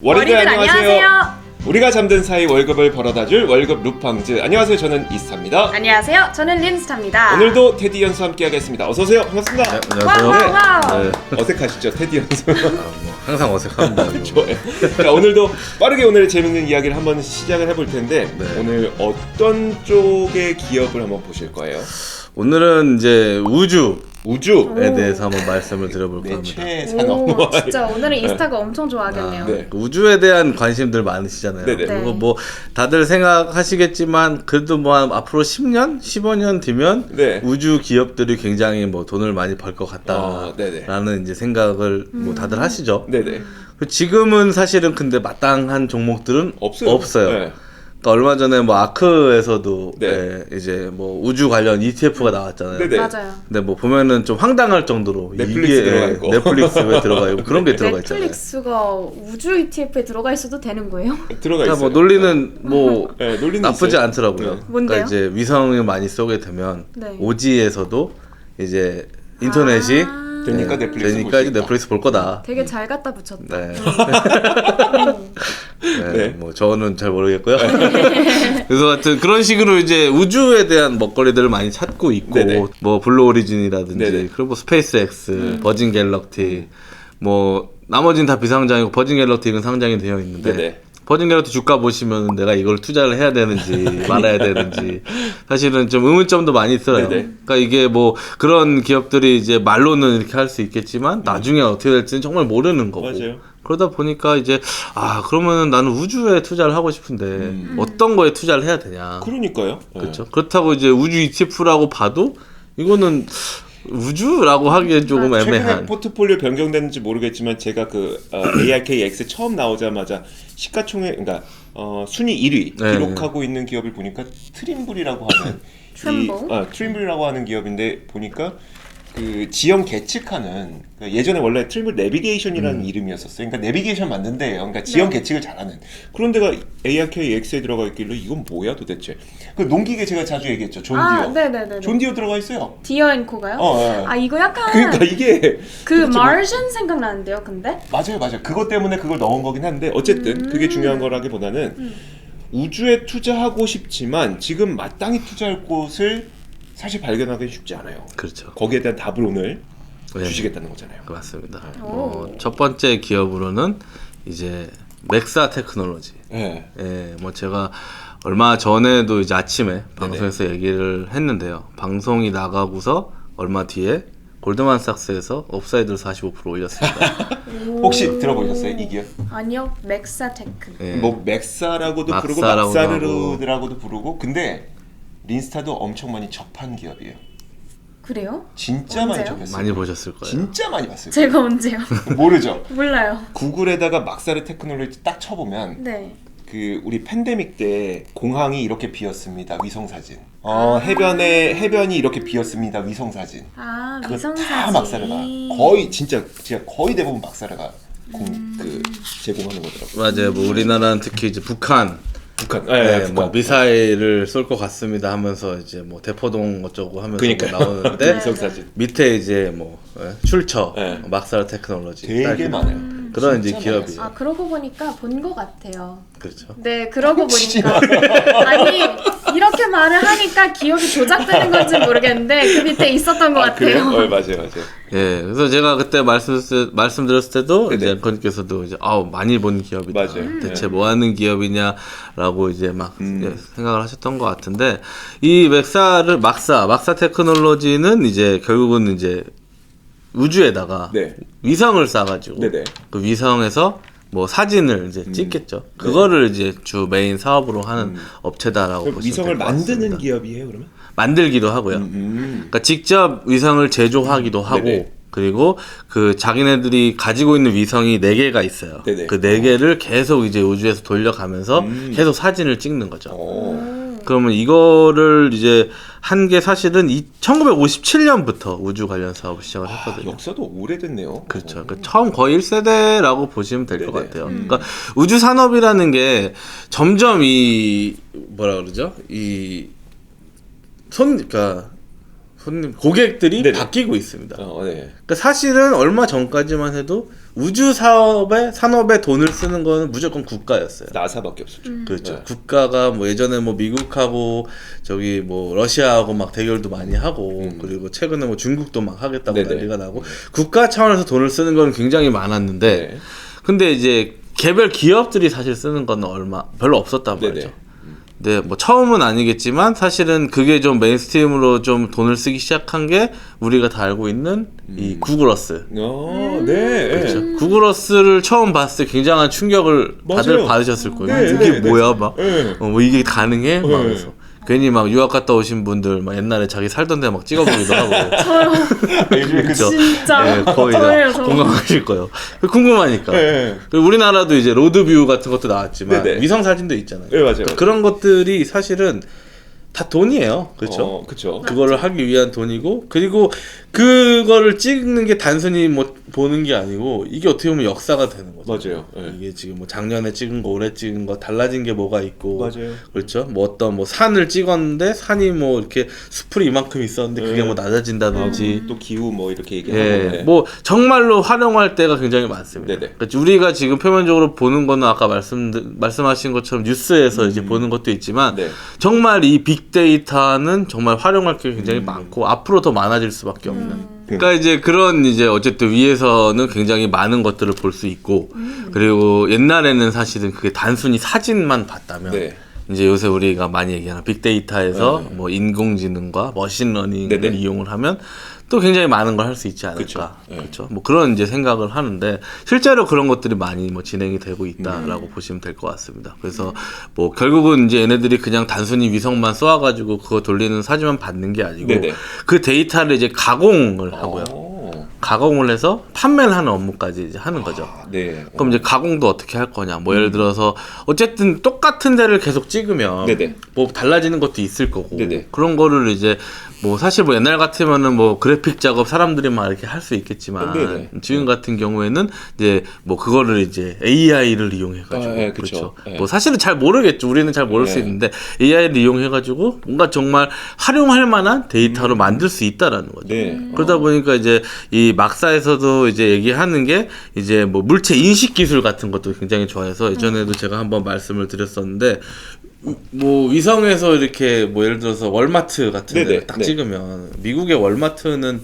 월요일 안녕하세요. 우리가 잠든 사이 월급을 벌어다줄 월급 루팡즈. 안녕하세요. 저는 이스타입니다. 안녕하세요. 저는 린스타입니다. 오늘도 테디 연수 함께하겠습니다. 어서 오세요. 반갑습니다. 네, 안녕하세요. 와우. 네. 어색하시죠, 테디 연수? 항상 어색합니다. 좋아요. 자, 오늘도 빠르게 오늘 재밌는 이야기를 한번 시작을 해볼 텐데 네. 오늘 어떤 쪽의 기업을 한번 보실 거예요? 오늘은 이제 우주에 우주. 대해서 한번 말씀을 드려볼까 내 합니다. 최애 산업. 오, 진짜 오늘은 인스타가 엄청 좋아하겠네요. 네. 그 우주에 대한 관심들 많으시잖아요. 네네. 그리고 네. 뭐 다들 생각하시겠지만 그래도 뭐 한 앞으로 10년, 15년 뒤면 네. 우주 기업들이 굉장히 뭐 돈을 많이 벌 것 네네. 같다라는 이제 생각을 뭐 다들 하시죠. 네네. 지금은 사실은 근데 마땅한 종목들은 없어요. 네. 그러니까 얼마 전에 뭐 아크에서도 네. 예, 이제 뭐 우주 관련 ETF가 나왔잖아요. 네네. 맞아요. 근데 뭐 보면은 좀 황당할 정도로 넷플릭스 이게 들어가 있고. 넷플릭스에 들어가 있고 그런 게 들어가 있잖아요. 넷플릭스가 우주 ETF에 들어가 있어도 되는 거예요? 들어가 그러니까 있어요. 뭐 논리는 뭐 네, 논리는 나쁘지 있어요. 않더라고요. 네. 뭔데요? 그러니까 이제 위성을 많이 쏘게 되면 네. 오지에서도 이제 인터넷이 되니까 네, 넷플릭스 되니까 볼 수 이제 있다. 넷플릭스 볼 거다. 되게 잘 갖다 붙였다. 네. 음. 네, 네. 뭐 저는 잘 모르겠고요. 그래서 하여튼 그런 식으로 이제 우주에 대한 먹거리들을 많이 찾고 있고 네네. 뭐 블루 오리진이라든지 네네. 그리고 뭐 스페이스X, 버진 갤럭티 뭐 나머지는 다 비상장이고 버진 갤럭티는 상장이 되어 있는데 네네. 버진 갤럭티 주가 보시면 내가 이걸 투자를 해야 되는지 말아야 되는지 사실은 좀 의문점도 많이 있어요. 네네. 그러니까 이게 뭐 그런 기업들이 이제 말로는 이렇게 할 수 있겠지만 나중에 어떻게 될지는 정말 모르는 거고. 맞아요. 그러다 보니까 이제 그러면은 나는 우주에 투자를 하고 싶은데 어떤 거에 투자를 해야 되냐. 그러니까요. 그렇죠. 그렇다고 이제 우주 ETF라고 봐도 이거는 우주라고 하기엔 조금 최근에 애매한. 포트폴리오 변경됐는지 모르겠지만 제가 그 ARKX 처음 나오자마자 시가총액 그러니까 순위 1위 네. 기록하고 있는 기업을 보니까 트림블이라고 하는 트림블이라고 하는 기업인데 보니까 그 지형 계측하는 그 예전에 원래 트림블 내비게이션이라는 이름이었었어요. 그러니까 내비게이션 만든 데예요. 그러니까 지형 계측을 잘하는 그런 데가 ARKX에 들어가 있길래 이건 뭐야 도대체? 그 농기계 제가 자주 얘기했죠. 존디어. 네네네. 존디어 들어가 있어요. 디어앤코가요? 네. 이거 약간 그러니까 이게 그 도대체 뭐- 마르션 생각나는데요, 근데? 맞아요. 그것 때문에 그걸 넣은 거긴 한데 어쨌든 그게 중요한 거라기보다는 우주에 투자하고 싶지만 지금 마땅히 투자할 곳을 사실 발견하기 쉽지 않아요. 그렇죠. 거기에 대한 답을 오늘 네. 주시겠다는 거잖아요. 맞습니다. 오. 첫 번째 기업으로는 이제 맥사 테크놀로지. 네. 예, 뭐 제가 얼마 전에도 이제 아침에 방송에서 얘기를 했는데요. 방송이 나가고서 얼마 뒤에 골드만삭스에서 업사이드를 45% 올렸습니다. 혹시 들어보셨어요 이 기업? 아니요, 멕사테크. 예. 뭐 맥사라고도 부르고 막사라고도 막사르르라고도 부르고 근데 린스타도 엄청 많이 접한 기업이에요. 그래요? 진짜 많이 언제요? 접했어요. 많이 보셨을 거예요. 진짜 많이 봤어요. 제가 언제요? 모르죠. 몰라요. 구글에다가 막사르 테크놀로지 딱 쳐보면 네. 그 우리 팬데믹 때 공항이 이렇게 비었습니다 위성 사진. 해변이 이렇게 비었습니다 위성 사진. 아, 그거 위성사진. 다 막사르가 거의 진짜 거의 대부분 막사르가 제공하는 거더라고요. 맞아요. 뭐 우리나라는 특히 이제 북한 북한. 네, 북한. 뭐 미사일을 쏠 것 같습니다 하면서 이제 뭐 대포동 어쩌고 하면서 그러니까요. 뭐 나오는데 위성 사진 밑에 이제 뭐 출처 네. 막사르 테크놀로지 되게 딱 많아요. 그런 이제 진짜 기업이에요. 아, 그러고 보니까 본 것 같아요. 그렇죠. 네, 그러고 보니까 아니 이렇게 말을 하니까 기억이 조작되는 건지 모르겠는데 그 밑에 있었던 것 그래요? 같아요. 맞아요. 예, 그래서 제가 그때 말씀드렸을 때도 네네. 이제 앵커님께서도 이제 많이 본 기업이다. 맞아요. 대체 네. 뭐 하는 기업이냐라고 이제 막 예, 생각을 하셨던 것 같은데 이 막사 테크놀로지는 이제 결국은 이제 우주에다가 네. 위성을 쏴가지고 네네. 그 위성에서 뭐 사진을 이제 찍겠죠. 그거를 이제 주 메인 사업으로 하는 업체다라고 그럼 보시면 위성을 될것 같습니다. 만드는 기업이에요 그러면? 만들기도 하고요. 그러니까 직접 위성을 제조하기도 하고 네네. 그리고 그 자기네들이 가지고 있는 위성이 4개가 있어요. 네네. 그 4개를 계속 이제 우주에서 돌려가면서 계속 사진을 찍는 거죠. 그러면 이거를 이제 한 게 사실은 1957년부터 우주 관련 사업을 시작을 했거든요. 역사도 오래됐네요. 그렇죠. 그러니까 처음 거의 1세대라고 보시면 될 것 네네. 같아요. 그러니까 우주 산업이라는 게 점점 이 뭐라 그러죠? 그러니까 고객들이 네네. 바뀌고 있습니다. 네. 그러니까 사실은 얼마 전까지만 해도 우주 산업에 돈을 쓰는 거는 무조건 국가였어요. 나사밖에 없었죠. 그렇죠. 네. 국가가 뭐 예전에 뭐 미국하고 저기 뭐 러시아하고 막 대결도 많이 하고 그리고 최근에 뭐 중국도 막 하겠다고 네네. 난리가 나고 국가 차원에서 돈을 쓰는 건 굉장히 많았는데 네. 근데 이제 개별 기업들이 사실 쓰는 건 별로 없었단 네네. 말이죠. 네, 뭐 처음은 아니겠지만 사실은 그게 좀 메인스트림으로 좀 돈을 쓰기 시작한 게 우리가 다 알고 있는 이 구글어스. 네. 그렇죠. 구글어스를 처음 봤을 때 굉장한 충격을 다들 맞아요. 받으셨을 거예요. 네, 이게 네, 뭐야, 막, 네. 뭐 이게 가능해? 막 네. 그래서. 괜히 막 유학 갔다 오신 분들 막 옛날에 자기 살던 데 막 찍어보기도 하고. 요즘에 그렇죠. 진짜 네, 거의 저예요, 다 저. 공감하실 거예요. 궁금하니까. 네. 그리고 우리나라도 이제 로드뷰 같은 것도 나왔지만 네네. 위성 사진도 있잖아요. 네, 맞아요. 그러니까 그런 것들이 사실은 다 돈이에요. 그렇죠. 그렇죠. 그거를 하기 위한 돈이고 그리고 그거를 찍는 게 단순히 뭐 보는 게 아니고 이게 어떻게 보면 역사가 되는 거죠. 맞아요. 네. 이게 지금 뭐 작년에 찍은 거 올해 찍은 거 달라진 게 뭐가 있고 맞아요. 그렇죠. 뭐 어떤 뭐 산을 찍었는데 산이 뭐 이렇게 수풀이 이만큼 있었는데 그게 네. 뭐 낮아진다든지 또 기후 뭐 이렇게 얘기하고. 예, 네. 뭐 정말로 활용할 때가 굉장히 많습니다. 네네. 그러니까 우리가 지금 표면적으로 보는 거는 아까 말씀하신 것처럼 뉴스에서 이제 보는 것도 있지만 네. 정말 이 빅데이터는 정말 활용할 게 굉장히 많고 앞으로 더 많아질 수밖에 없는. 그러니까 이제 그런 이제 어쨌든 위에서는 굉장히 많은 것들을 볼 수 있고 그리고 옛날에는 사실은 그게 단순히 사진만 봤다면. 네. 이제 요새 우리가 많이 얘기하는 빅데이터에서 네. 뭐 인공지능과 머신러닝을 네네. 이용을 하면 또 굉장히 많은 걸 할 수 있지 않을까. 그쵸. 네. 그렇죠. 뭐 그런 이제 생각을 하는데 실제로 그런 것들이 많이 뭐 진행이 되고 있다라고 보시면 될 것 같습니다. 그래서 뭐 결국은 이제 얘네들이 그냥 단순히 위성만 쏘아가지고 그거 돌리는 사진만 받는 게 아니고 네네. 그 데이터를 이제 가공을 하고요. 가공을 해서 판매를 하는 업무까지 이제 하는 거죠. 네. 그럼 이제 가공도 어떻게 할 거냐. 뭐 예를 들어서 어쨌든 똑같은 데를 계속 찍으면 네네. 뭐 달라지는 것도 있을 거고 네네. 그런 거를 이제 뭐 사실 뭐 옛날 같으면은 뭐 그래픽 작업 사람들이 막 이렇게 할 수 있겠지만 네네. 지금 같은 경우에는 이제 뭐 그거를 이제 AI를 이용해 가지고 네, 그렇죠. 네. 뭐 사실은 잘 모르겠죠. 우리는 잘 모를 수 네. 있는데 AI를 이용해 가지고 뭔가 정말 활용할 만한 데이터로 만들 수 있다라는 거죠. 네. 그러다 보니까 이제 이 막사에서도 이제 얘기하는 게 이제 뭐 물체 인식 기술 같은 것도 굉장히 좋아해서 예전에도 제가 한번 말씀을 드렸었는데 뭐 위성에서 이렇게 뭐 예를 들어서 월마트 같은 네네. 데를 딱 네. 찍으면 미국의 월마트는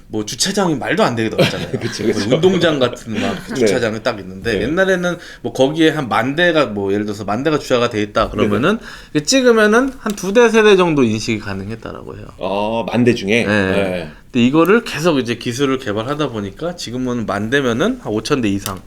뭐 주차장이 말도 안 되게 넓잖아요. 그쵸. 뭐 운동장 같은 막 주차장이 딱 있는데 네. 옛날에는 뭐 거기에 한 10,000대가 뭐 예를 들어서 10,000대가 주차가 돼 있다 그러면은 찍으면은 한 2대 3대 정도 인식이 가능했다라고 해요. 만대 중에. 네. 근데 이거를 계속 이제 기술을 개발하다 보니까 지금은 10,000대면은 한 5,000대 이상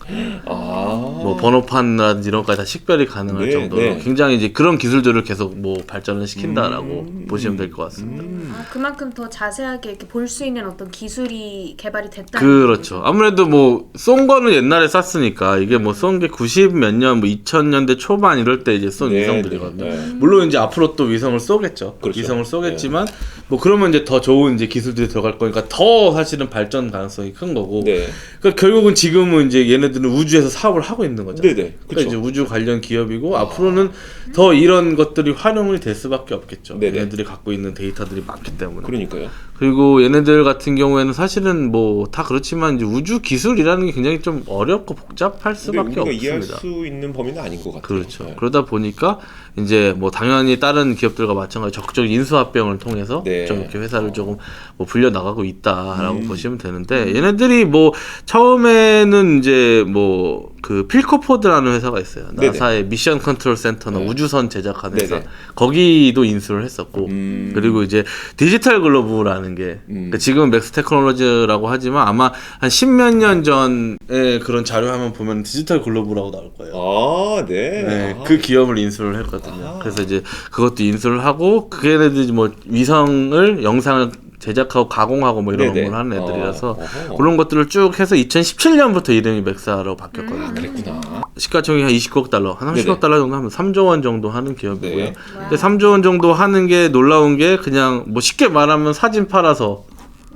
뭐 번호판이라든지 이런 것까지 다 식별이 가능할 네, 정도로 네. 굉장히 이제 그런 기술들을 계속 뭐 발전을 시킨다라고 보시면 될 것 같습니다. 아, 그만큼 더 자세하게 이렇게 볼 수 있는 어떤 기술이 개발이 됐다. 그렇죠. 아무래도 뭐 쏜 거는 옛날에 쐈으니까 이게 뭐 쏜 게 90 몇 년, 뭐 2000년대 초반 이럴 때 이제 쏜 네, 위성들이거든요. 네. 물론 이제 앞으로 또 위성을 쏘겠죠. 그렇죠. 위성을 쏘겠지만 뭐 그러면 이제 더 좋은 이제 기술들이 들어갈 거니까 더 사실은 발전 가능성이 큰 거고. 네. 그러니까 결국은 지금은 이제 얘네들은 우주에서 사업을 하고 있는 거죠. 네네. 그러니까 그렇죠. 이제 우주 관련 기업이고 앞으로는 더 이런 것들이 활용이 될 수밖에 없겠죠. 네네. 얘네들이 갖고 있는 데이터들이 많기 때문에. 그러니까요. 그리고 얘네들 같은 경우에는 사실은 뭐 다 그렇지만 이제 우주 기술이라는 게 굉장히 좀 어렵고 복잡할 근데 수밖에 우리가 이해할 없습니다. 수 있는 범위는 아닌 것 같아요. 그렇죠. 네. 그러다 보니까 이제 뭐 당연히 다른 기업들과 마찬가지 적극적 인수합병을 통해서 네. 좀 이렇게 회사를 조금 뭐 불려 나가고 있다라고 보시면 되는데 얘네들이 뭐 처음에는 이제 뭐 그 필코포드라는 회사가 있어요. 네네. 나사의 미션 컨트롤 센터나 네. 우주선 제작하는 회사. 네네. 거기도 인수를 했었고 그리고 이제 디지털 글로브라는 게 그러니까 지금은 맥스 테크놀로지라고 하지만 아마 한 10몇 년 전에 그런 자료 한번 보면 디지털 글로브라고 나올 거예요. 네. 네, 그 기업을 인수를 했거든요. 그래서 이제 그것도 인수를 하고 그애들이 뭐 위성을 영상을 제작하고 가공하고 뭐 이런 네네. 업무를 하는 애들이라서 어허. 그런 것들을 쭉 해서 2017년부터 이름이 맥사로 바뀌었거든요. 그랬구나. 시가총액이 한 20억 달러, 한 네네. 10억 달러 정도 하면 3조 원 정도 하는 기업이고요. 네. 근데 3조 원 정도 하는 게 놀라운 게 그냥 뭐 쉽게 말하면 사진 팔아서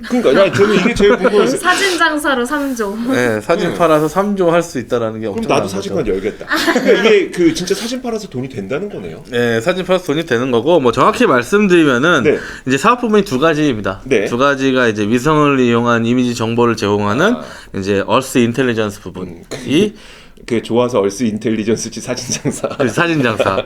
그러니까 저는 이게 제일 궁금해서. 사진 장사로 3조. 네, 사진 팔아서 3조 할 수 있다라는 게 그럼 엄청난 나도 거죠. 사진관 열겠다. 그러니까 이게 그 진짜 사진 팔아서 돈이 된다는 거네요. 네, 사진 팔아서 돈이 되는 거고 뭐 정확히 말씀드리면은 네. 이제 사업 부분이 두 가지입니다. 네. 두 가지가 이제 위성을 이용한 이미지 정보를 제공하는 이제 얼스 인텔리전스 부분이 그 좋아서 얼스 인텔리전스지 사진 장사. 그 사진 장사가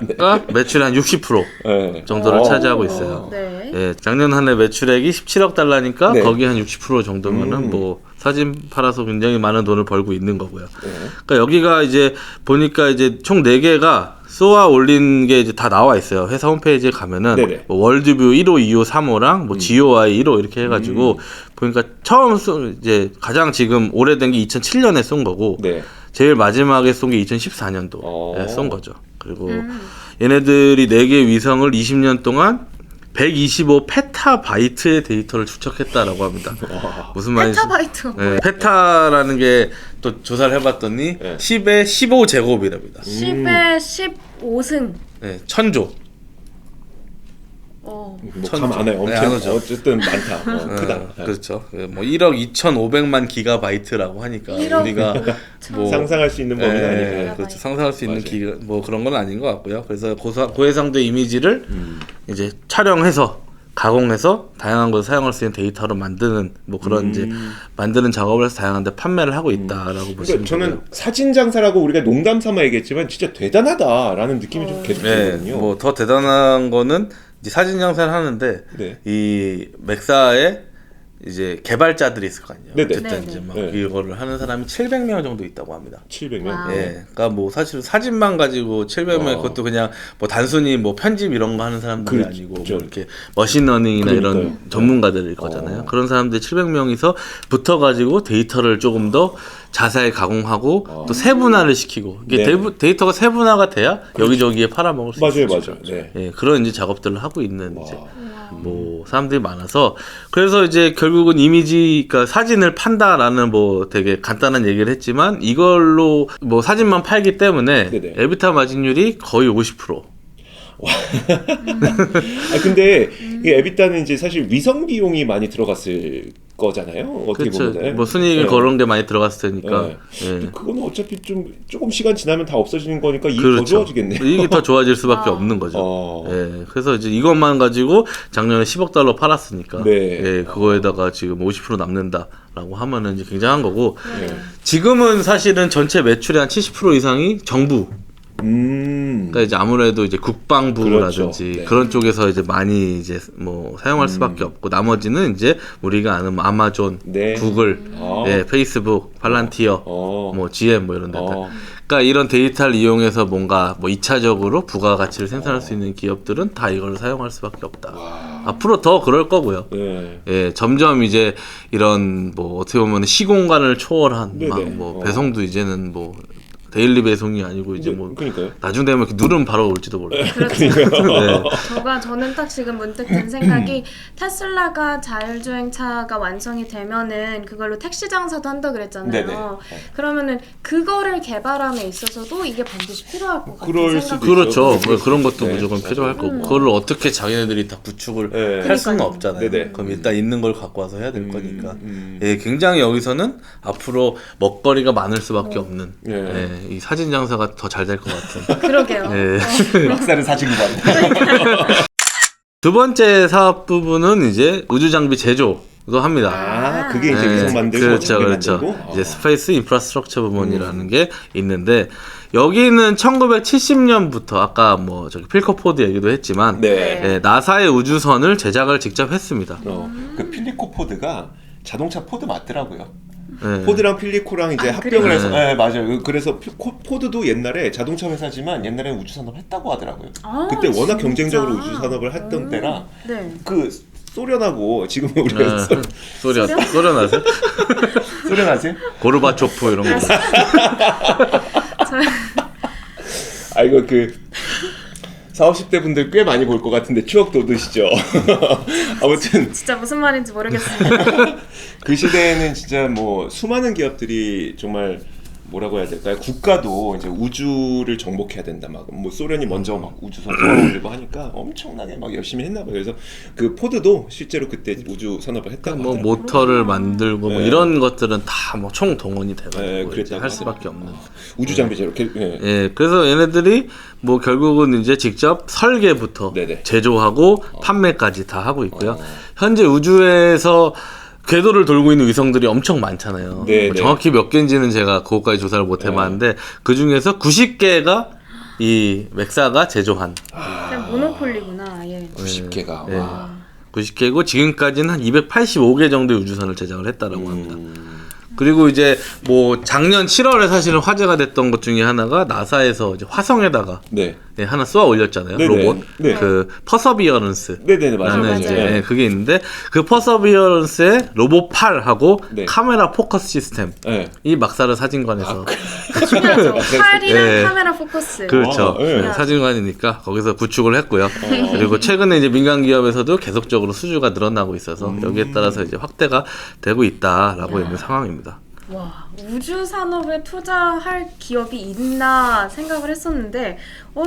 매출의 한 60% 네. 정도를 차지하고 있어요. 네. 예, 작년 한 해 매출액이 17억 달러니까 네. 거기 한 60% 정도면은 뭐 사진 팔아서 굉장히 많은 돈을 벌고 있는 거고요. 그러니까 여기가 이제 보니까 이제 총 4개가 쏘아 올린 게 이제 다 나와 있어요. 회사 홈페이지에 가면은 네네. 뭐 월드뷰 1호, 2호, 3호랑 뭐 GOI 1호 이렇게 해가지고 보니까 처음 이제 가장 지금 오래된 게 2007년에 쏜 거고 네. 제일 마지막에 쏜 게 2014년도에 어. 쏜 거죠. 그리고 얘네들이 4개 위성을 20년 동안 125 페타바이트의 데이터를 추적했다라고 합니다. 무슨 말인지. 페타바이트. 네, 페타라는 게 또 조사를 해봤더니 네. 10의 15제곱이랍니다. 10에 15승. 네, 1000조. 뭐감 안 해요. 네, 엄청 안 오죠. 어쨌든 많다. 크다. 네. 그렇죠. 뭐 1억 2,500만 기가바이트라고 하니까 1억 우리가 뭐 상상할 수 있는 범위는 네, 아니에요. 그렇죠. 상상할 수 있는 맞아요. 기가 뭐 그런 건 아닌 것 같고요. 그래서 고해상도 이미지를 이제 촬영해서 가공해서 다양한 곳에 사용할 수 있는 데이터로 만드는 뭐 그런 이제 만드는 작업을 해서 다양한 데 판매를 하고 있다라고 보시면 그러니까 저는 되고요. 사진 장사라고 우리가 농담 삼아 얘기했지만 진짜 대단하다라는 느낌이 좀 계속 네, 들거든요. 뭐 더 대단한 거는 이제 사진 장사를 하는데 네. 이 맥사에 이제 개발자들이 있을 거 아니에요. 네네. 어쨌든 네네. 이제 막 네. 이거를 하는 사람이 700명 정도 있다고 합니다. 700명. 와우. 예, 그러니까 뭐 사실 사진만 가지고 700명 그것도 그냥 뭐 단순히 뭐 편집 이런 거 하는 사람들이 그렇죠. 아니고 뭐 이렇게 머신러닝이나 이런 그러니까요. 전문가들일 거잖아요. 그런 사람들이 700명이서 붙어가지고 데이터를 조금 더 자세히 가공하고 또 세분화를 시키고 이게 네. 데이터가 세분화가 돼야 여기저기에 팔아먹을 수 맞아요, 있죠. 맞아요. 네. 예, 그런 이제 작업들을 하고 있는 이제 뭐 사람들이 많아서 그래서 이제 결국은 이미지 그러니까 사진을 판다라는 뭐 되게 간단한 얘기를 했지만 이걸로 뭐 사진만 팔기 때문에 네네. 에비타 마진율이 거의 50%. 아 근데 이 에비타는 이제 사실 위성 비용이 많이 들어갔을 거잖아요. 어떻게 그렇죠. 보면. 뭐 순이익을 네. 그런 게 많이 들어갔을 테니까. 네. 예. 그거는 어차피 조금 시간 지나면 다 없어지는 거니까 이익 더 그렇죠. 좋아지겠네요. 이익이 더 좋아질 수밖에 없는 거죠. 예. 그래서 이제 이것만 가지고 작년에 10억 달러 팔았으니까. 네. 예. 그거에다가 지금 50% 남는다라고 하면은 이제 굉장한 거고. 네. 지금은 사실은 전체 매출의 한 70% 이상이 정부. 그러니까 이제 아무래도 이제 국방부라든지 그렇죠. 네. 그런 쪽에서 이제 많이 이제 뭐 사용할 수밖에 없고 나머지는 이제 우리가 아는 뭐 아마존, 네. 구글, 아. 예, 페이스북, 팔란티어, 어. 뭐 GM 뭐 이런 데들. 어. 그러니까 이런 데이터를 이용해서 뭔가 뭐 2차적으로 부가가치를 생산할 수 있는 기업들은 다 이걸 사용할 수밖에 없다. 앞으로 더 그럴 거고요. 네. 예, 점점 이제 이런 뭐 어떻게 보면 시공간을 초월한 네네. 막 뭐 배송도 이제는 뭐 데일리 배송이 아니고 이제 뭐 그러니까요. 나중 되면 이렇게 누르면 바로 올지도 몰라요. 그렇죠. 네. 저는 딱 지금 문득 든 생각이 테슬라가 자율주행차가 완성이 되면은 그걸로 택시 장사도 한다 그랬잖아요. 네네. 그러면은 그거를 개발함에 있어서도 이게 반드시 필요할 것 같아요. 그럴 수도 그렇죠. 있죠. 뭐 그런 것도 네, 무조건 맞아요. 필요할 거고 그거를 어떻게 자기네들이 다 구축을 네. 할 수는 그러니까요. 없잖아요. 네네. 그럼 일단 있는 걸 갖고 와서 해야 될 거니까. 예, 굉장히 여기서는 앞으로 먹거리가 많을 수밖에 없는 네. 예, 이 사진 장사가 더 잘 될 것 같은. 그러게요. 예. 막사는 사진관. 두 번째 사업 부분은 이제 우주 장비 제조도 합니다. 아, 그게 이제 네, 위성 만들고 그렇죠, 장비 그렇죠. 만들고. 이제 스페이스 인프라스트럭처 부문이라는 게 있는데 여기는 1970년부터 아까 뭐 저기 필커포드 얘기도 했지만 네. 예, 나사의 우주선을 제작을 직접 했습니다. 그 필리코 포드가 자동차 포드 맞더라고요. 예. 포드랑 필리코랑 이제 합병을 그래요? 해서, 네 맞아요. 그래서 포드도 옛날에 자동차 회사지만 옛날에 우주 산업 했다고 하더라고요. 아, 그때 워낙 진짜? 경쟁적으로 우주 산업을 했던 때라 네. 그 소련하고 지금 우리가 소련 아세요? 소련 아세요? 고르바초프 이런 거. 아 이거 그 40, 50대 분들 꽤 많이 볼 것 같은데 추억 돋으시죠? 아무튼 진짜 무슨 말인지 모르겠습니다. 그 시대에는 진짜 뭐 수많은 기업들이 정말 뭐라고 해야 될까요? 국가도 이제 우주를 정복해야 된다. 막 뭐 소련이 먼저 막 우주선 쏘아올리고 하니까 엄청나게 막 열심히 했나 봐요. 그래서 그 포드도 실제로 그때 우주 산업을 했다고 뭐 하더라고요. 모터를 만들고 뭐 네. 이런 것들은 다 뭐 총 동원이 돼가지고 네, 이제 그랬다고 할 수밖에 없는. 우주 장비 저렇게 예. 예, 그래서 얘네들이 뭐 결국은 이제 직접 설계부터 네네. 제조하고 판매까지 다 하고 있고요. 현재 우주에서 궤도를 돌고 있는 위성들이 엄청 많잖아요. 네, 뭐 네. 정확히 몇 개인지는 제가 그것까지 조사를 못 해봤는데 그 중에서 90개가 이 맥사가 제조한 그냥 모노폴리구나. 예. 90개가. 예. 와. 90개고 지금까지는 한 285개 정도의 우주선을 제작을 했다라고 합니다. 그리고 이제 뭐 작년 7월에 사실은 화제가 됐던 것 중에 하나가 나사에서 이제 화성에다가 네. 네, 하나 쏘아 올렸잖아요. 네네. 로봇. 네. 그 퍼서비어런스. 네네 맞아요. 라는 맞아요. 이제 예. 그게 있는데 그 퍼서비어런스의 로봇 팔하고 네. 카메라 포커스 시스템 예. 이 막사르 사진관에서 중요하죠. 팔이랑 예. 카메라 포커스. 그렇죠. 아, 예. 네, 사진관이니까 거기서 구축을 했고요. 그리고 최근에 이제 민간 기업에서도 계속적으로 수주가 늘어나고 있어서 여기에 따라서 이제 확대가 되고 있다라고 있는 상황입니다. 와, 우주 산업에 투자할 기업이 있나 생각을 했었는데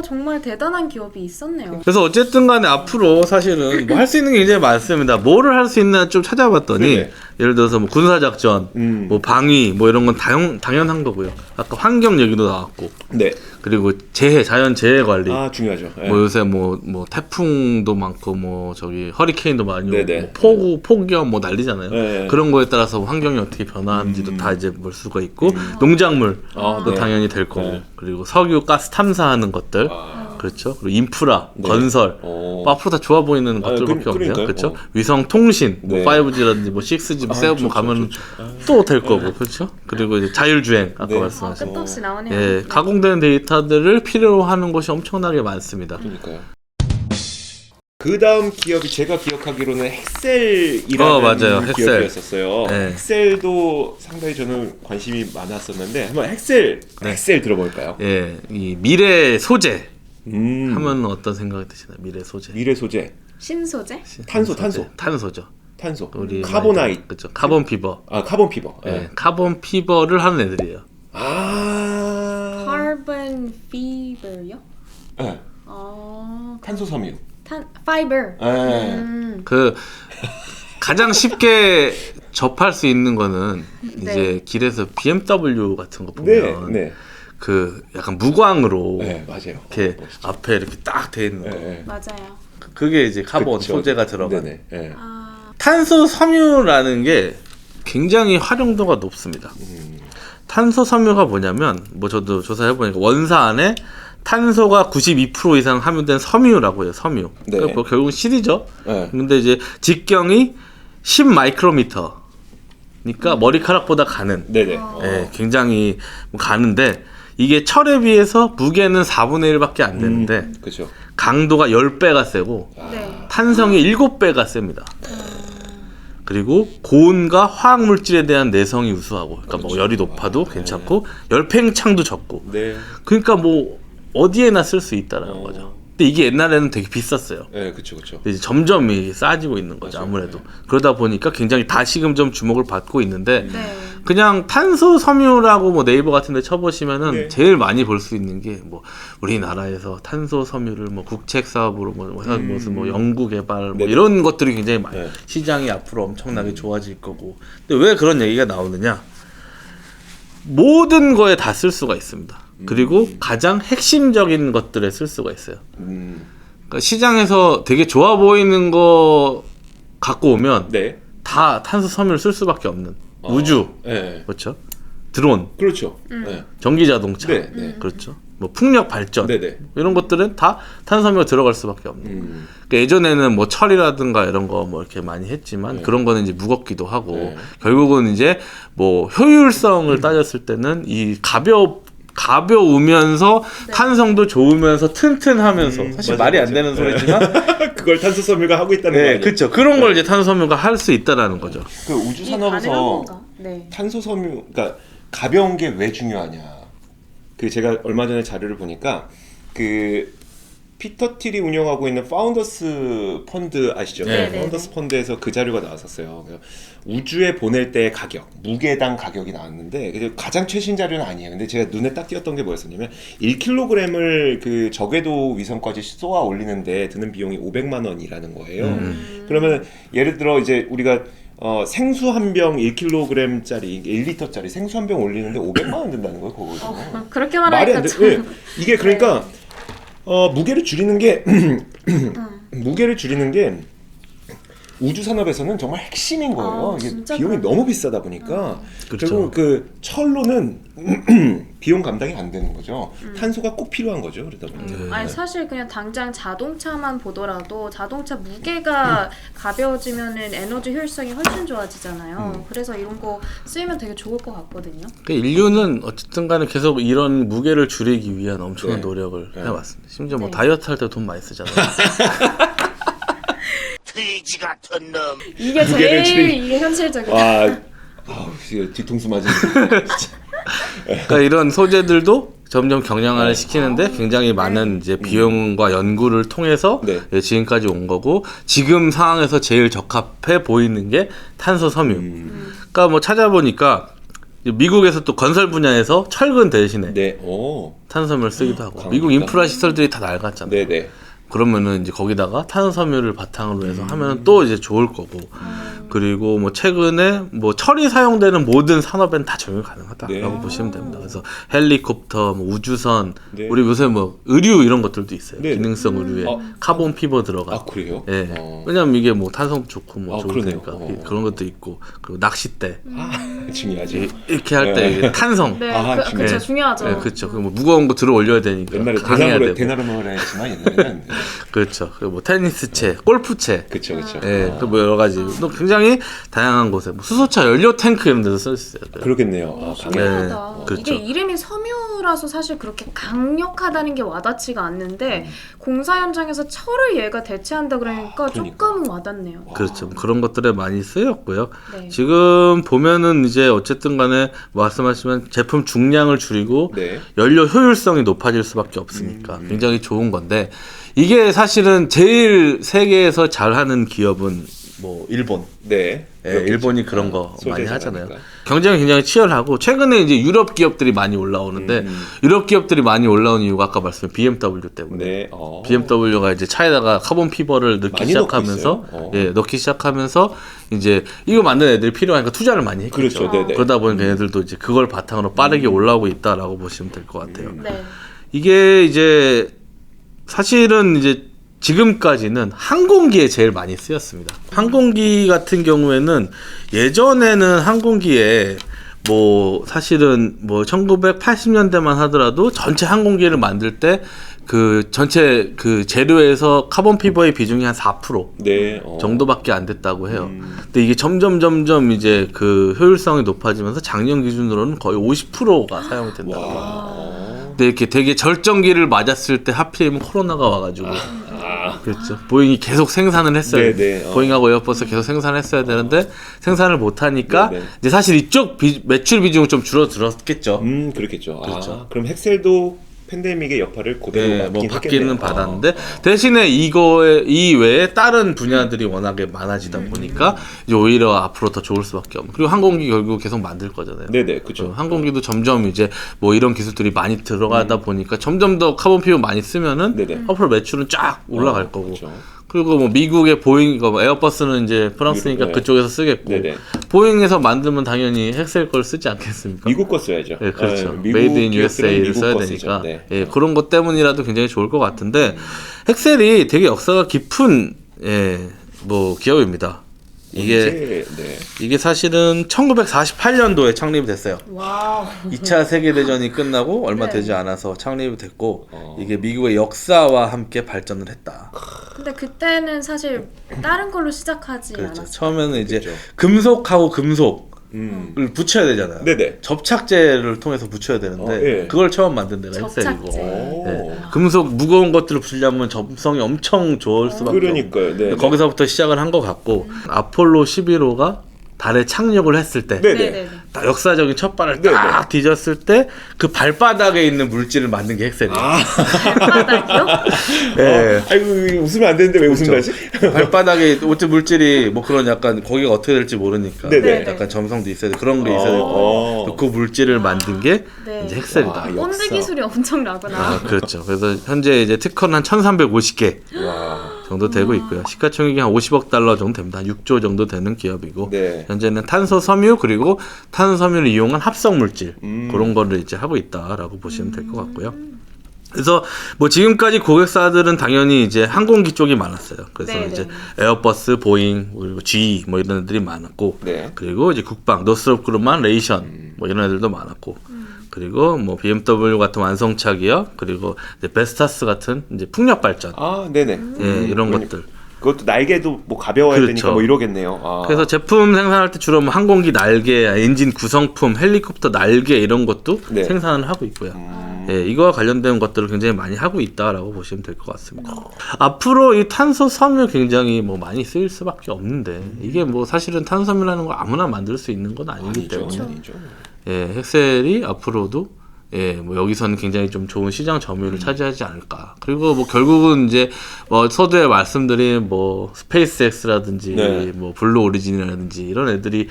정말 대단한 기업이 있었네요. 그래서 어쨌든 간에 앞으로 사실은 뭐 할 수 있는 게 굉장히 많습니다. 뭐를 할 수 있나 좀 찾아봤더니 네네. 예를 들어서 뭐 군사작전, 뭐 방위 뭐 이런 건 당연한 거고요. 아까 환경 얘기도 나왔고 네. 그리고 자연 재해 관리. 아 중요하죠. 예. 뭐 요새 뭐 태풍도 많고 뭐 저기 허리케인도 많이 오고 네네. 뭐 폭우 폭염 뭐 난리잖아요. 네. 그런 거에 따라서 환경이 어떻게 변화하는지도 다 이제 볼 수가 있고 농작물도 아, 네. 당연히 될 거고 네. 그리고 석유 가스 탐사하는 것들 아. 그렇죠. 그리고 인프라 네. 건설 어. 뭐 앞으로 다 좋아 보이는 아, 것들밖에 없네요. 그러니까요. 그렇죠. 위성 통신 네. 뭐 5G라든지 뭐 6G 뭐 7 뭐 가면 또 될 거고 그렇죠. 그리고 이제 자율주행 아까 네. 말씀하신 끝없이 나오네요. 예, 가공되는 데이터들을 필요로 하는 것이 엄청나게 많습니다. 그러니까요. 그 다음 기업이 제가 기억하기로는 엑셀이라는 맞아요. 엑셀. 기업이었었어요. 네. 엑셀도 상당히 저는 관심이 많았었는데 한번 엑셀 들어볼까요? 예, 이 미래 소재 음. 하면 어떤 생각이 드시나요? 미래 소재. 미래 소재, 신소재? 탄소죠. 우리 카보나이트, 그렇죠. 카본 피버. 아 카본 피버. 예, 예. 카본 피버를 하는 애들이에요. 아, Carbon fiber요? 예. 탄소 섬유. fiber. 예. 그 가장 쉽게 접할 수 있는 거는 네. 이제 길에서 BMW 같은 거 네, 보면 네, 그 약간 무광으로 네, 맞아요. 이렇게 앞에 이렇게 딱 돼 있는 거. 예, 예. 맞아요. 그게 이제 카본 그쵸. 소재가 들어간. 네네. 예. 탄소 섬유라는 게 굉장히 활용도가 높습니다. 탄소 섬유가 뭐냐면 뭐 저도 조사해 보니까 원사 안에 탄소가 92% 이상 함유된 섬유라고 해요. 섬유. 네. 그러니까 뭐 결국은 실이죠. 네. 근데 이제 직경이 10 마이크로미터. 그러니까 머리카락보다 가는. 네네. 예, 굉장히 가는데 이게 철에 비해서 무게는 4분의 1밖에 안 되는데 그렇죠. 강도가 10배가 세고 네. 탄성이 7배가 셉니다. 그리고 고온과 화학 물질에 대한 내성이 우수하고, 그러니까 뭐 열이 높아도 괜찮고 열팽창도 적고. 네. 그러니까 뭐 어디에나 쓸 수 있다라는 거죠. 근데 이게 옛날에는 되게 비쌌어요. 네, 그렇죠, 그렇죠. 근데 이제 점점 이게 싸지고 있는 거죠. 맞아요. 아무래도 그러다 보니까 굉장히 다시금 좀 주목을 받고 있는데 네. 그냥 탄소 섬유라고 뭐 네이버 같은데 쳐보시면은 네. 제일 많이 볼 수 있는 게 뭐 우리나라에서 탄소 섬유를 뭐 국책 사업으로 뭐 무슨 뭐 연구 개발 뭐 네. 이런 것들이 굉장히 많이 네. 시장이 앞으로 엄청나게 좋아질 거고. 근데 왜 그런 얘기가 나오느냐? 모든 거에 다 쓸 수가 있습니다. 그리고 가장 핵심적인 것들에 쓸 수가 있어요. 그러니까 시장에서 되게 좋아 보이는 거 갖고 오면 네. 다 탄소 섬유를 쓸 수밖에 없는 우주, 네. 그렇죠? 드론, 그렇죠. 네. 전기 자동차, 네, 네. 그렇죠? 뭐 풍력 발전 네네. 이런 것들은 다 탄소 섬유가 들어갈 수밖에 없는. 그러니까 예전에는 뭐 철이라든가 이런 거 뭐 이렇게 많이 했지만 네. 그런 거는 이제 무겁기도 하고 네. 결국은 이제 뭐 효율성을 따졌을 때는 이 가벼우면서 탄성도 좋으면서 튼튼하면서 사실 맞아, 말이 안 맞아. 되는 소리지만 그걸 탄소 섬유가 하고 있다는 거 네, 아니에요? 그렇죠. 그런 걸 이제 탄소 섬유가 할 수 있다라는 거죠. 그 우주 이게 가능한 산업에서 건가? 네. 탄소 섬유, 그러니까 가벼운 게 왜 중요하냐? 그 제가 얼마 전에 자료를 보니까 그 피터 틸이 운영하고 있는 파운더스 펀드 아시죠? 네. 파운더스 펀드에서 그 자료가 나왔었어요. 우주에 보낼 때의 가격, 무게당 가격이 나왔는데 가장 최신 자료는 아니에요. 근데 제가 눈에 딱 띄었던 게 뭐였었냐면 1kg을 그 저궤도 위성까지 쏘아 올리는데 드는 비용이 500만 원이라는 거예요. 그러면 예를 들어 이제 우리가 생수 한 병 1kg짜리 1리터짜리 생수 한 병 올리는데 500만 원 든다는 거예요. 그거. 그렇게 말이 말하니까 안 돼. 참. 네. 이게 그러니까 무게를 줄이는 게 무게를 줄이는 게 우주 산업에서는 정말 핵심인 거예요. 이게 진짜 비용이 그러네. 너무 비싸다 보니까 그렇죠. 결국 그 철로는 비용 감당이 안 되는 거죠. 탄소가 꼭 필요한 거죠. 그러다 보니까. 아니 사실 그냥 당장 자동차만 보더라도 자동차 무게가 가벼워지면은 에너지 효율성이 훨씬 좋아지잖아요. 그래서 이런 거 쓰이면 되게 좋을 것 같거든요. 그러니까 인류는 어쨌든 간에 계속 이런 무게를 줄이기 위한 엄청난 네. 노력을 네. 해왔습니다. 심지어 뭐 네. 다이어트 할 때 돈 많이 쓰잖아요. 돼지 같은 놈. 이게 무게를 제일 이게 현실적이에요. 이거 뒤통수 맞은. 그러니까 이런 소재들도 점점 경량화를 시키는데 굉장히 많은 이제 비용과 연구를 통해서 네. 예, 지금까지 온 거고 지금 상황에서 제일 적합해 보이는 게 탄소 섬유. 그러니까 뭐 찾아보니까 미국에서 또 건설 분야에서 철근 대신에 네. 탄소 섬유를 쓰기도 하고 강합니까? 미국 인프라 시설들이 다 낡았잖아요. 네네. 그러면은 이제 거기다가 탄소 섬유를 바탕으로 해서 하면은 또 이제 좋을 거고 그리고 뭐 최근에 뭐 철이 사용되는 모든 산업엔 다 적용 가능하다라고 네. 보시면 됩니다. 그래서 헬리콥터, 뭐 우주선, 네. 우리 요새 뭐 의류 이런 것들도 있어요. 네. 기능성 의류에 카본 피버 들어가. 그래요? 예. 왜냐면 이게 뭐 탄소 좋고 뭐 좋을 그러네요. 테니까 그런 것도 있고 그리고 낚싯대 중요하지. 이렇게 할 때 탄성. 네, 중요해. 그쵸 중요하죠. 네, 그렇죠. 뭐 무거운 거 들어 올려야 되니까 옛날에 강해야 되고. 대나무라 했지만 옛날에는 그렇죠. 그리고 뭐 테니스채, 골프채. 그쵸. 예, 그 뭐 여러 가지 또 굉장히 다양한 곳에 뭐 수소차 연료 탱크 이런 데서 쓸 수 있어요. 그러겠네요. 강해. 신기하다. 네, 그렇죠. 이게 이름이 섬유라서 사실 그렇게 강력하다는 게 와닿지가 않는데 공사 현장에서 철을 얘가 대체한다 그러니까 조금은 와닿네요. 그렇죠. 뭐 그런 것들에 많이 쓰였고요. 네. 지금 보면은 이제 어쨌든 간에 말씀하시면 제품 중량을 줄이고 네. 연료 효율성이 높아질 수밖에 없으니까 굉장히 좋은 건데 이게 사실은 제일 세계에서 잘하는 기업은 뭐 일본. 네. 예, 일본이 그런 거 소재 많이 잘하니까. 하잖아요. 경쟁이 굉장히 치열하고 최근에 이제 유럽 기업들이 많이 올라오는데 유럽 기업들이 많이 올라온 이유가 아까 말씀드린 BMW 때문에. 네. BMW가 이제 차에다가 카본 피버를 넣기 많이 넣고 시작하면서 있어요? 예, 넣기 시작하면서 이제 이거 만드는 애들이 필요하니까 투자를 많이 했겠죠. 그렇죠. 네네. 그러다 보니까 얘들도 이제 그걸 바탕으로 빠르게 올라오고 있다라고 보시면 될 것 같아요. 네. 이게 이제 사실은 이제 지금까지는 항공기에 제일 많이 쓰였습니다. 항공기 같은 경우에는 예전에는 항공기에 뭐 사실은 뭐 1980년대만 하더라도 전체 항공기를 만들 때 그 전체 그 재료에서 카본 피버의 비중이 한 4% 네. 정도밖에 안 됐다고 해요. 근데 이게 점점 이제 그 효율성이 높아지면서 작년 기준으로는 거의 50%가 사용이 된다고 해요. 근데 이렇게 되게 절정기를 맞았을 때 하필이면 코로나가 와가지고 그렇죠. 보잉이 계속 생산을 했어요. 네네. 보잉하고 에어버스 계속 생산했어야 되는데 생산을 못 하니까 네네. 이제 사실 이쪽 매출 비중은 좀 줄어들었겠죠. 그렇겠죠. 그렇죠. 그럼 엑셀도 팬데믹의 여파를 그대로 네, 뭐 받긴 받기는 했겠네요. 받았는데 대신에 이거에 이 외에 다른 분야들이 워낙에 많아지다 보니까 이제 오히려 앞으로 더 좋을 수밖에 없는. 그리고 항공기 결국 계속 만들 거잖아요. 네네, 그죠. 항공기도 점점 이제 뭐 이런 기술들이 많이 들어가다 보니까 점점 더 카본 피버 많이 쓰면은 네네. 앞으로 매출은 쫙 올라갈 거고. 그렇죠. 그리고 뭐 미국의 보잉, 뭐 에어버스는 이제 프랑스니까 네. 그쪽에서 쓰겠고 네네. 보잉에서 만들면 당연히 헬셀 걸 쓰지 않겠습니까? 미국 거 써야죠. 네, 그렇죠. 미국 메이드 인 기업들은 USA를 미국 써야 거 되니까 쓰죠. 네. 예, 그런 것 때문이라도 굉장히 좋을 것 같은데 헬셀이 되게 역사가 깊은 뭐 기업입니다. 이게 사실은 1948년도에 창립이 됐어요. 와우. 2차 세계대전이 끝나고 얼마 네. 되지 않아서 창립이 됐고 이게 미국의 역사와 함께 발전을 했다. 근데 그때는 사실 다른 걸로 시작하지 그렇죠. 않았어요. 처음에는 이제 그렇죠. 금속하고 금속을 음. 붙여야 되잖아요. 네네. 접착제를 통해서 붙여야 되는데 예. 그걸 처음 만든 데가 헬셀이고 접착제. 네. 금속 무거운 것들을 붙이려면 접성이 엄청 좋을 수밖에 그러니까요. 네. 거기서부터 시작을 한 것 같고 아폴로 11호가 달에 착륙을 했을 때 네네. 네네네. 딱 역사적인 첫 발을 딱 디뎠을 때 그 발바닥에 있는 물질을 만든 게 헥셀이에요. 발바닥이요? 네. 아이고 웃으면 안 되는데 왜 웃음 나지? 발바닥에 어째 물질이 뭐 그런 약간 거기가 어떻게 될지 모르니까 네네. 약간 점성도 있어야 돼 그런 게 있어야 되고 그 물질을 만든 게 네. 이제 헥셀이다. 와, 본드 기술이 엄청나구나. 아, 그렇죠. 그래서 현재 이제 특허는 한 1,350개 정도 되고 있고요. 시가총액이 한 50억 달러 정도 됩니다. 한 6조 정도 되는 기업이고 네. 현재는 탄소 섬유 그리고 탄소 섬유를 이용한 합성 물질 그런 거를 이제 하고 있다라고 보시면 될 것 같고요. 그래서 뭐 지금까지 고객사들은 당연히 이제 항공기 쪽이 많았어요. 그래서 네네. 이제 에어버스, 보잉, 그리고 GE 뭐 이런 애들이 많았고, 네. 그리고 이제 국방, 노스롭 그룹만, 레이션 뭐 이런 애들도 많았고, 그리고 뭐 BMW 같은 완성차 기업, 그리고 이제 베스타스 같은 이제 풍력 발전, 아, 네네. 예, 이런 그러니까 것들. 그것도 날개도 뭐 가벼워야 그렇죠. 되니까 뭐 이러겠네요. 아. 그래서 제품 생산할 때 주로 뭐 항공기 날개, 엔진 구성품, 헬리콥터 날개 이런 것도 네. 생산을 하고 있고요. 예, 이거와 관련된 것들을 굉장히 많이 하고 있다라고 보시면 될 것 같습니다. 앞으로 이 탄소 섬유 굉장히 뭐 많이 쓰일 수밖에 없는데 이게 뭐 사실은 탄소 섬유라는 걸 아무나 만들 수 있는 건 아니기 때문에 아니죠. 예, 헥셀이 앞으로도 예, 뭐 여기서는 굉장히 좀 좋은 시장 점유율을 차지하지 않을까. 그리고 뭐 결국은 이제 뭐 서두에 말씀드린 뭐 스페이스X라든지 네. 뭐 블루 오리진이라든지 이런 애들이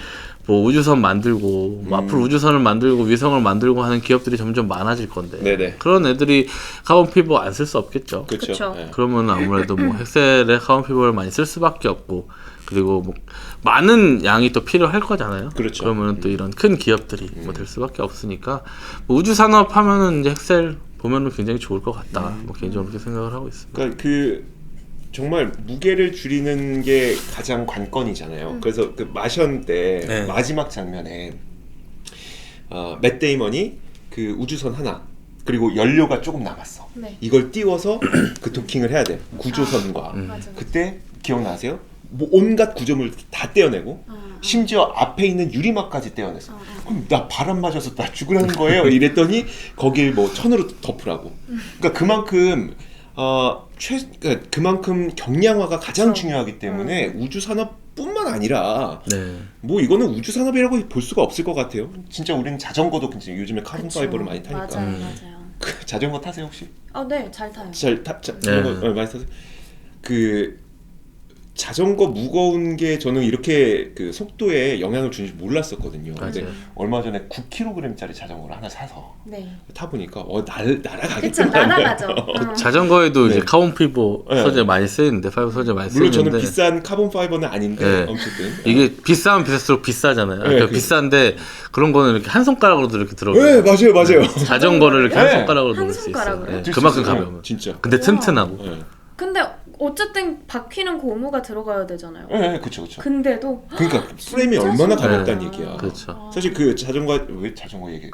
뭐 우주선 만들고 뭐 앞으로 우주선을 만들고 위성을 만들고 하는 기업들이 점점 많아질 건데 네네. 그런 애들이 카본 피버 안 쓸 수 없겠죠. 그렇죠. 그쵸. 네. 그러면 아무래도 뭐 헥셀의 카본 피버를 많이 쓸 수밖에 없고 그리고 뭐 많은 양이 또 필요할 거잖아요. 그렇죠. 그러면 또 이런 큰 기업들이 뭐 될 수밖에 없으니까 뭐 우주 산업 하면은 이제 헥셀 보면은 굉장히 좋을 것 같다. 뭐 개인적으로 그렇게 생각을 하고 있습니다. 그러니까 그 정말 무게를 줄이는 게 가장 관건이잖아요. 그래서 그 마션 때 네. 마지막 장면에 맷 데이먼이 그 우주선 하나 그리고 연료가 조금 남았어. 네. 이걸 띄워서 그 도킹을 해야 돼. 구조선과. 맞아. 그때 기억나세요? 뭐 온갖 구조물 다 떼어내고 심지어 앞에 있는 유리막까지 떼어냈어. 그럼 나 바람 맞아서 나 죽으라는 거예요. 이랬더니 거길 뭐 천으로 덮으라고. 그러니까 그만큼 그만큼 경량화가 가장 중요하기 때문에 우주 산업뿐만 아니라 네. 뭐 이거는 우주 산업이라고 볼 수가 없을 것 같아요. 진짜 우리는 자전거도 굉장히 요즘에 카본 파이버를 많이 타니까. 맞아요, 맞아요. 그 자전거 타세요 혹시? 네, 잘 타요. 자전거 많이 타세요? 그 자전거 무거운 게 저는 이렇게 그 속도에 영향을 주는지 몰랐었거든요. 근데 맞아요. 얼마 전에 9kg짜리 자전거를 하나 사서 네. 타보니까 그쵸, 날아가겠구나. 날아가죠. 자전거에도 네. 이제 카본 피버 네. 소재 많이 쓰이는데 파이버 소재 많이 물론 쓰이는데 저는 비싼 카본 파이버는 아닌데 네. 어쨌든 이게 비싸면 비쌀수록 비싸잖아요. 그러니까 그- 비싼데 그런 거는 이렇게 한 손가락으로도 이렇게 들어가요. 네 맞아요. 자전거를 이렇게 한 네. 손가락으로 한 들을 수 있어요. 손가락으로요? 네, 들수 그만큼 있어요. 가벼우면. 진짜. 근데 튼튼하고. 네. 근데 어쨌든 바퀴는 고무가 들어가야 되잖아요. 네, 그렇죠. 근데도 그러니까 프레임이 진짜 얼마나 신기하다. 가볍다는 얘기야. 그렇죠. 사실 그 자전거 왜 자전거 얘기?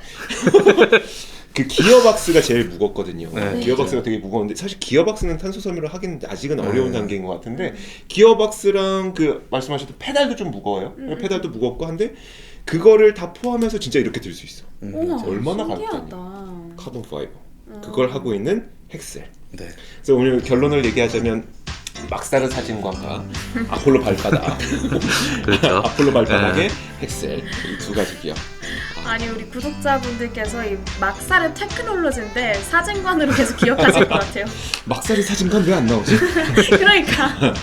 그 기어박스가 제일 무겁거든요. 네. 기어박스가 되게 무거운데 사실 기어박스는 탄소 섬유를 하기는 아직은 어려운 단계인 것 같은데 기어박스랑 그 말씀하셨던 페달도 좀 무거워요. 페달도 무겁고 한데 그거를 다 포함해서 진짜 이렇게 들 수 있어. 우와, 얼마나 신기하다. 가볍다니. 카본 파이버. 그걸 하고 있는 헥셀. 네. 그래서 오늘 결론을 얘기하자면 막사르 사진관과 아폴로 발바닥, 그렇죠. 아폴로 발바닥의 헥셀 이 두 가지 기업. 아니 우리 구독자분들께서 이 막사르 테크놀로지인데 사진관으로 계속 기억하실 것 같아요. 막사르 사진관 왜 안 나오지? 그러니까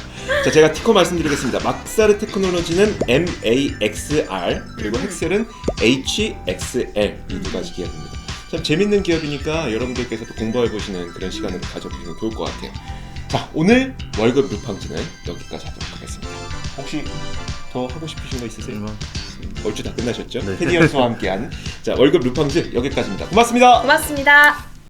자, 제가 티커 말씀드리겠습니다. 막사르 테크놀로지는 MAXR 그리고 헥셀은 HXL 이 두 가지 기업입니다. 참 재밌는 기업이니까 여러분들께서 또 공부해 보시는 그런 시간을 가져보시면 좋을 것 같아요. 자, 오늘 월급 루팡즈는 여기까지 하도록 하겠습니다. 혹시 더 하고 싶으신 거 있으세요? 얼추 다 끝나셨죠? 네. 테디 연수와 함께한 자 월급 루팡즈 여기까지입니다. 고맙습니다. 고맙습니다.